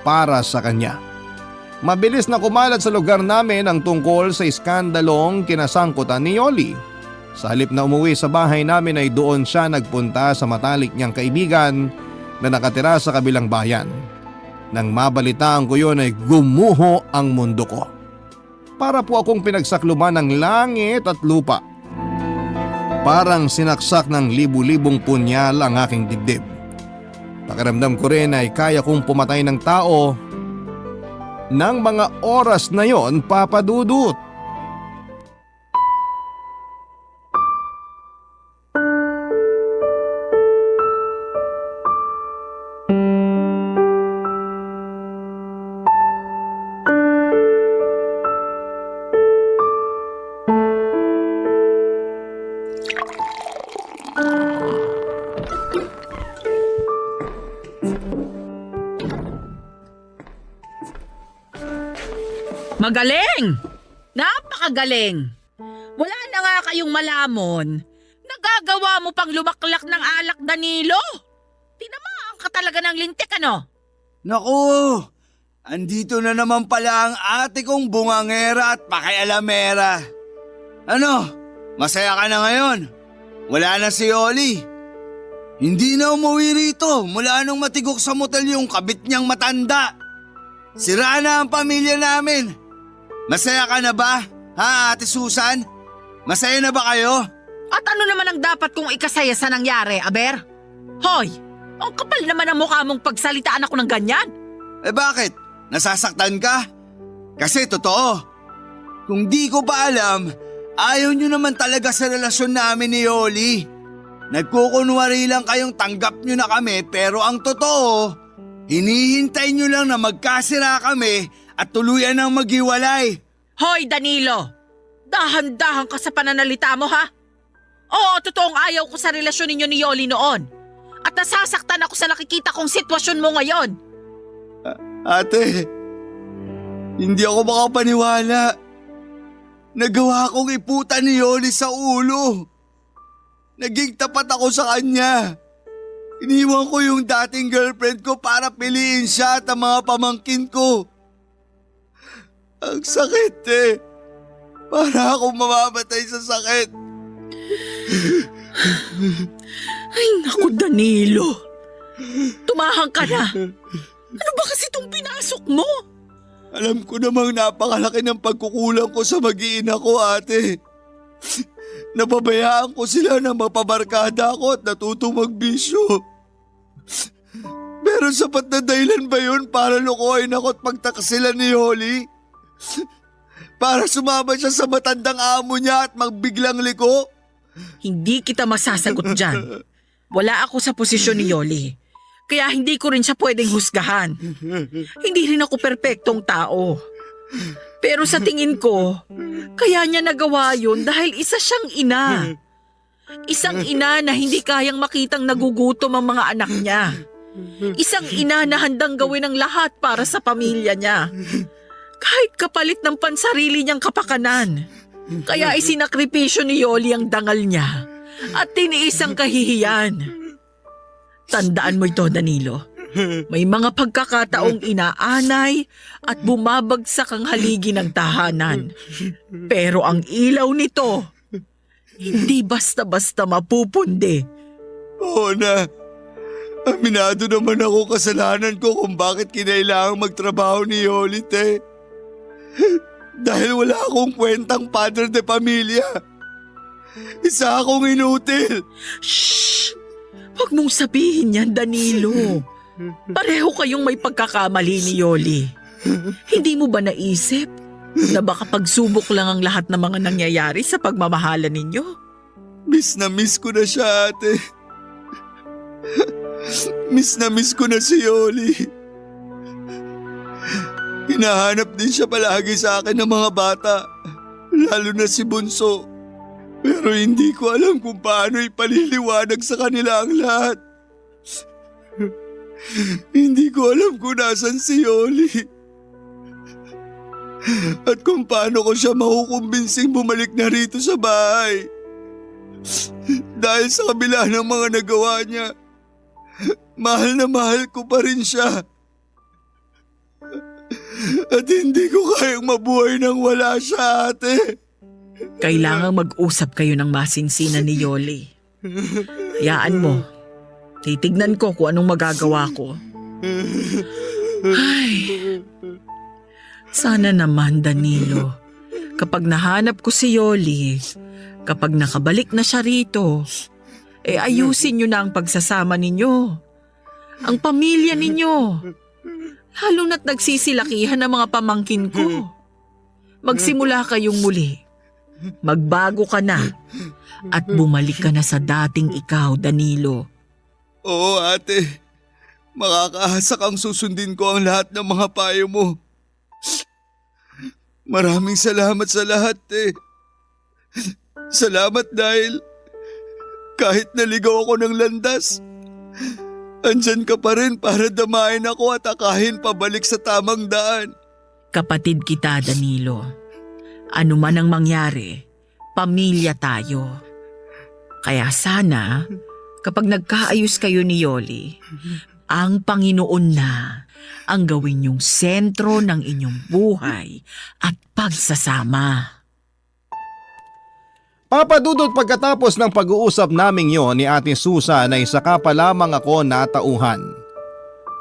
para sa kanya. Mabilis na kumalat sa lugar namin ang tungkol sa iskandalong kinasangkutan ni Yoli. Sa halip na umuwi sa bahay namin ay doon siya nagpunta sa matalik niyang kaibigan na nakatira sa kabilang bayan. Nang mabalitaan ko yun ay gumuho ang mundo ko. Para po akong pinagsakluban ng langit at lupa. Parang sinaksak ng libu-libong punyal ang aking dibdib. Pakiramdam ko rin ay kaya kong pumatay ng tao ng mga oras na yon, Papa Dudut. Magaling! Napakagaling! Wala na nga kayong malamon. Nagagawa mo pang lumaklak ng alak, Danilo. Tinamaan ka talaga ng lintik, ano? Naku! Andito na naman pala ang ate kong bungangera at pakialamera. Ano? Masaya ka na ngayon? Wala na si Yoli. Hindi na umuwi rito mula nung matigok sa motel yung kabit niyang matanda. Sira na ang pamilya namin. Masaya ka na ba, ha, Ate Susan? Masaya na ba kayo? At ano naman ang dapat kong ikasaya sa nangyari, Aber? Hoy, ang kapal naman ang mukha mong pagsalitaan ako ng ganyan. Eh bakit? Nasasaktan ka? Kasi totoo. Kung di ko pa alam, ayaw nyo naman talaga sa relasyon namin ni Yoli. Nagkukunwari lang kayong tanggap nyo na kami pero ang totoo, hinihintay nyo lang na magkasira kami at tuluyan ng maghiwalay. Hoy Danilo! Dahan-dahan ka sa pananalita mo ha? Oo, totoong ayaw ko sa relasyon ninyo ni Yoli noon. At nasasaktan ako sa nakikita kong sitwasyon mo ngayon. Ate, hindi ako makapaniwala. Nagawa kong iputan ni Yoli sa ulo. Naging tapat ako sa kanya. Iniwan ko yung dating girlfriend ko para piliin siya at ang mga pamangkin ko. Ang sakit eh. Para akong mamamatay sa sakit. Ay naku Danilo! Tumahang ka na! Ano ba kasi itong pinasok mo? Alam ko namang napakalaki ng pagkukulang ko sa mag-iina ko, ate. Napabayaan ko sila na mapabarkada ako at natutong magbisyo. Pero sapat na dahilan ba yun para lukuhin ako at pagtakasilan ni Yoli? Para sumama siya sa matandang amo niya at magbiglang liko? Hindi kita masasagot dyan. Wala ako sa posisyon ni Yoli. Kaya hindi ko rin siya pwedeng husgahan. Hindi rin ako perpektong tao. Pero sa tingin ko, kaya niya nagawa yun dahil isa siyang ina. Isang ina na hindi kayang makitang nagugutom ang mga anak niya. Isang ina na handang gawin ang lahat para sa pamilya niya. Kahit kapalit ng pansarili niyang kapakanan. Kaya isinakripisyo ni Yoli ang dangal niya at tiniis ang kahihiyan. Tandaan mo ito, Danilo. May mga pagkakataong inaanay at bumabagsak ang haligi ng tahanan. Pero ang ilaw nito, hindi basta-basta mapupundi. Oo na. Aminado naman ako kasalanan ko kung bakit kinailangang magtrabaho ni Yoli, te. Dahil wala akong kwentang padre de pamilya. Isa akong inutil. Shh! Huwag mong sabihin yan, Danilo. Pareho kayong may pagkakamali ni Yoli. Hindi mo ba naisip na baka pagsubok lang ang lahat ng mga nangyayari sa pagmamahalan ninyo? Miss na miss ko na siya, ate. Miss na miss ko na si Yoli. Hinahanap din siya palagi sa akin ng mga bata, lalo na si Bunso. Pero hindi ko alam kung paano ipaliliwanag sa kanila ang lahat. Hindi ko alam kung nasan si Yoli. At kung paano ko siya makukumbinsing bumalik na rito sa bahay. Dahil sa kabila ng mga nagawa niya, mahal na mahal ko pa rin siya. At hindi ko kayang mabuhay nang wala siya, ate. Kailangang mag-usap kayo ng masinsinan ni Yoli. Hayaan mo. Titignan ko kung anong magagawa ko. Ay, sana naman, Danilo. Kapag nahanap ko si Yoli, kapag nakabalik na siya rito, ayusin niyo na ang pagsasama ninyo. Ang pamilya ninyo. Lalo na't nagsisilakihan ng mga pamangkin ko. Magsimula kayong muli. Magbago ka na at bumalik ka na sa dating ikaw, Danilo. Oo, ate. Makakaasa kang susundin ko ang lahat ng mga payo mo. Maraming salamat sa lahat, eh. Salamat dahil kahit naligaw ako ng landas, andyan ka pa rin para damain ako at akahin pabalik sa tamang daan. Kapatid kita, Danilo. Ano man ang mangyari, pamilya tayo. Kaya sana, kapag nagkaayos kayo ni Yoli, ang Panginoon na ang gawin yung sentro ng inyong buhay at pagsasama. Papadudot pagkatapos ng pag-uusap naming yon ni Ate Susan ay saka pa lamang ako natauhan.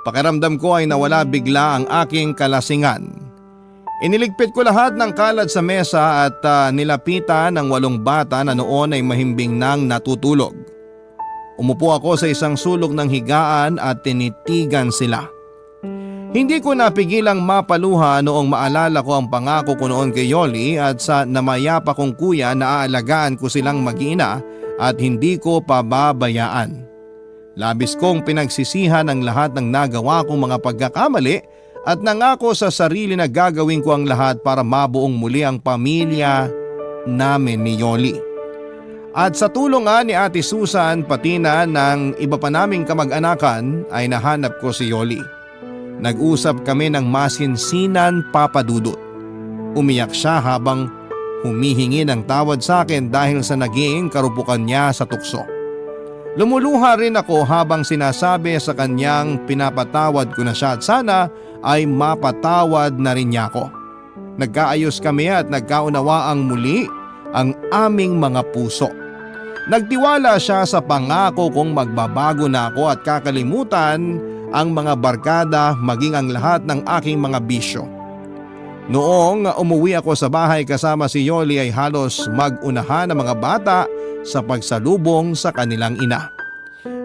Pakiramdam ko ay nawala bigla ang aking kalasingan. Iniligpit ko lahat ng kalat sa mesa at nilapitan ng 8 bata na noon ay mahimbing nang natutulog. Umupo ako sa isang sulok ng higaan at tinitigan sila. Hindi ko napigilang mapaluha noong maalala ko ang pangako ko noon kay Yoli at sa namayapa kong kuya na aalagaan ko silang mag-ina at hindi ko pababayaan. Labis kong pinagsisihan ang lahat ng nagawa kong mga pagkakamali at nangako sa sarili na gagawin ko ang lahat para mabuong muli ang pamilya namin ni Yoli. At sa tulong nga ni Ate Susan pati na ng iba pa naming kamag-anakan ay nahanap ko si Yoli. Nag-usap kami ng masinsinan, Papa Dudut. Umiyak siya habang humihingi ng tawad sa akin dahil sa naging karupukan niya sa tukso. Lumuluha rin ako habang sinasabi sa kanyang pinapatawad ko na siya at sana ay mapatawad na rin niya ako. Nagkaayos kami at nagkaunawaang muli ang aming mga puso. Nagtiwala siya sa pangako kong magbabago na ako at kakalimutan ang mga barkada maging ang lahat ng aking mga bisyo. Noong umuwi ako sa bahay kasama si Yoli ay halos mag-unahan ang mga bata sa pagsalubong sa kanilang ina.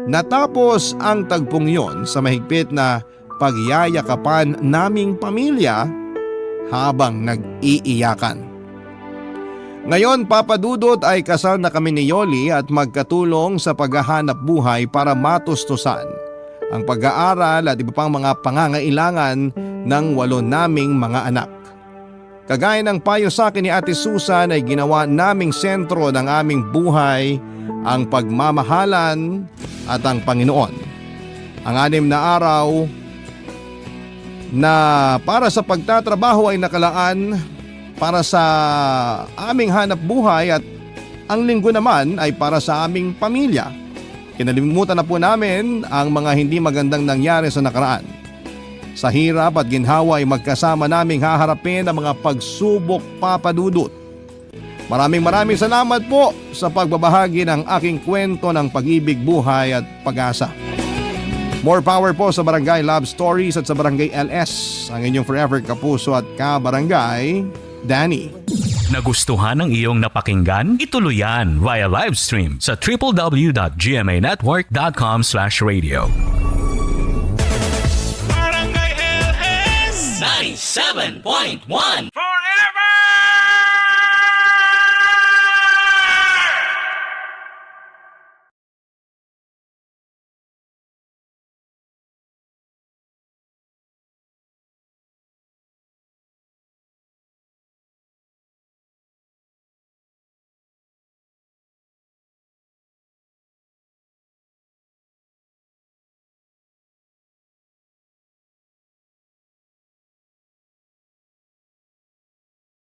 Natapos ang tagpong yon sa mahigpit na pagyayakapan naming pamilya habang nag-iiyakan. Ngayon, Papa Dudut, ay kasal na kami ni Yoli at magkatulong sa paghahanap buhay para matustusan ang pag-aaral at iba pang mga pangangailangan ng 8 naming mga anak. Kagaya ng payo sa akin ni Ate Susan ay ginawa naming sentro ng aming buhay ang pagmamahalan at ang Panginoon. Ang 6 na araw na para sa pagtatrabaho ay nakalaan para sa aming hanap buhay at ang linggo naman ay para sa aming pamilya. Kinalimutan na po namin ang mga hindi magandang nangyari sa nakaraan. Sa hirap at ginhawa ay magkasama naming haharapin ang mga pagsubok, Papa Dudut. Maraming salamat po sa pagbabahagi ng aking kwento ng pag-ibig, buhay at pag-asa. More power po sa Barangay Love Stories at sa Barangay LS. Ang inyong forever kapuso at ka-barangay, Danny. Nagustuhan ng iyong napakinggan? Ituloy yan via live stream sa www.gmanetwork.com/radio. Barangay LS 97.1 Forever